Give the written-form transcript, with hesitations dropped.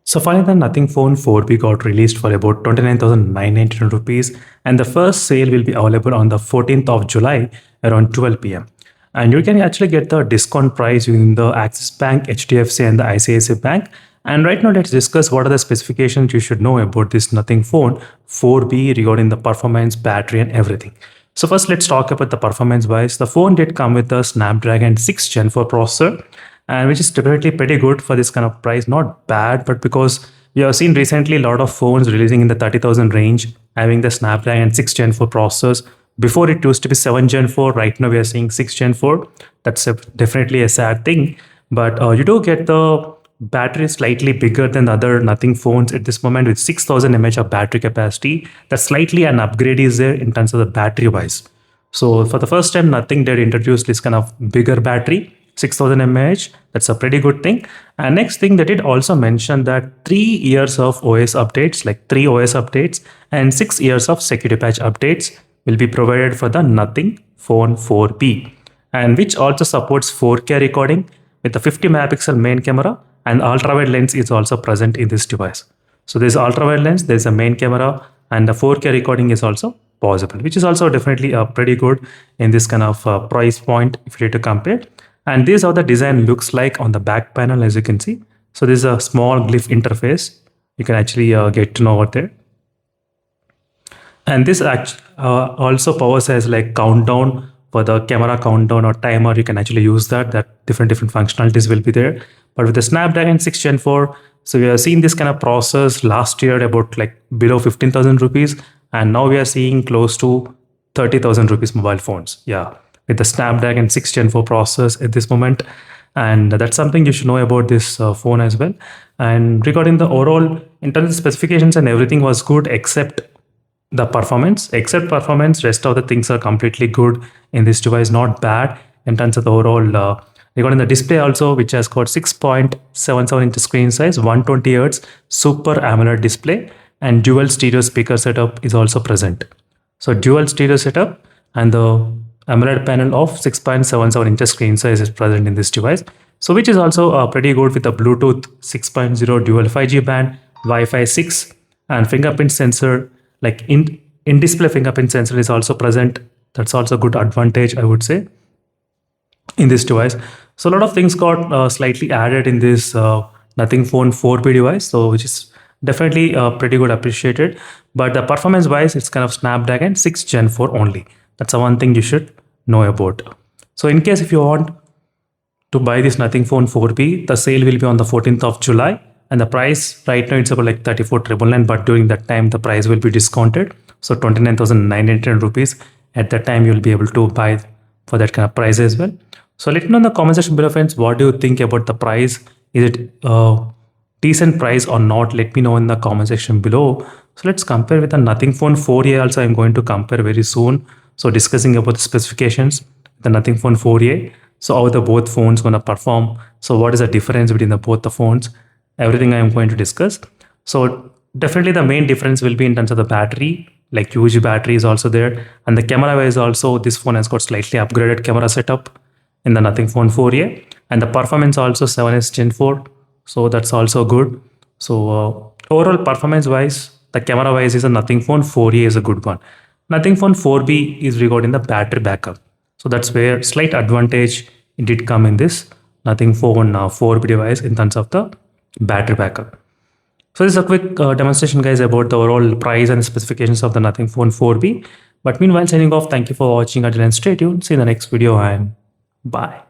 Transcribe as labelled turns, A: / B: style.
A: So finally, the Nothing Phone 4B got released for about 29,999 rupees, and the first sale will be available on the 14th of July around 12 p.m. And you can actually get the discount price using the Axis Bank, HDFC, and the ICICI Bank. And right now, let's discuss what are the specifications you should know about this Nothing Phone 4B regarding the performance, battery, and everything. So first, let's talk about the performance wise. The phone did come with a Snapdragon 6 Gen 4 processor, and which is definitely pretty good for this kind of price. Not bad, but because we have seen recently a lot of phones releasing in the 30,000 range having the Snapdragon 6 Gen 4 processors. Before it used to be 7 Gen 4, right now we are seeing 6 Gen 4. That's definitely a sad thing, but you do get the battery slightly bigger than the other Nothing phones at this moment with 6000 mAh of battery capacity. That's slightly an upgrade is there in terms of the battery wise. So for the first time, Nothing did introduce this kind of bigger battery, 6000 mAh. That's a pretty good thing. And next thing, they did also mention that 3 years of OS updates, like 3 OS updates and 6 years of security patch updates will be provided for the Nothing Phone 4B, and which also supports 4K recording with a 50 megapixel main camera, and ultra-wide lens is also present in this device. So there's ultra-wide lens, there's a main camera, and the 4K recording is also possible, which is also definitely pretty good in this kind of price point if you need to compare. And this is how the design looks like on the back panel, as you can see. So this is a small glyph interface. You can actually get to know over there. And this also powers as like countdown for the camera countdown or timer. You can actually use that different functionalities will be there. But with the Snapdragon 6 Gen 4, so we have seen this kind of process last year about like below 15,000 rupees. And now we are seeing close to 30,000 rupees mobile phones. Yeah, with the Snapdragon 6 Gen 4 process at this moment. And that's something you should know about this phone as well. And regarding the overall, in terms of specifications and everything was good except the performance. Rest of the things are completely good in this device, not bad in terms of the overall. Regarding the display also, which has got 6.77 inch screen size, 120 Hz Super AMOLED display, and dual stereo speaker setup is also present. So dual stereo setup and the AMOLED panel of 6.77 inch screen size is present in this device. So which is also pretty good with the Bluetooth 6.0 dual 5G band, Wi-Fi 6, and fingerprint sensor. Like in-display fingerprint sensor is also present. That's also a good advantage, I would say, in this device. So a lot of things got slightly added in this Nothing Phone 4B device, so which is definitely pretty good, appreciated. But the performance wise, it's kind of Snapdragon 6 Gen 4 only. That's the one thing you should know about. So in case if you want to buy this Nothing Phone 4B, the sale will be on the 14th of July. And the price right now it's about like 34,999, but during that time the price will be discounted. So 29,999 rupees. At that time you'll be able to buy for that kind of price as well. So let me know in the comment section below, friends, what do you think about the price? Is it a decent price or not? Let me know in the comment section below. So let's compare with the Nothing Phone 4A also. I'm going to compare very soon. So discussing about the specifications, the Nothing Phone 4A. So how the both phones gonna perform? So what is the difference between both the phones? Everything I am going to discuss. So definitely the main difference will be in terms of the battery, like huge battery is also there. And the camera wise also, this phone has got slightly upgraded camera setup in the Nothing Phone 4A. And the performance also 7S Gen 4. So that's also good. So overall performance wise, the camera wise is a Nothing Phone 4A is a good one. Nothing Phone 4B is regarding the battery backup. So that's where slight advantage it did come in this Nothing Phone 4B device in terms of the battery backup. So this is a quick demonstration, guys, about the overall price and specifications of the Nothing Phone 4B. But meanwhile, signing off, thank you for watching until then, stay tuned, see you in the next video, and bye.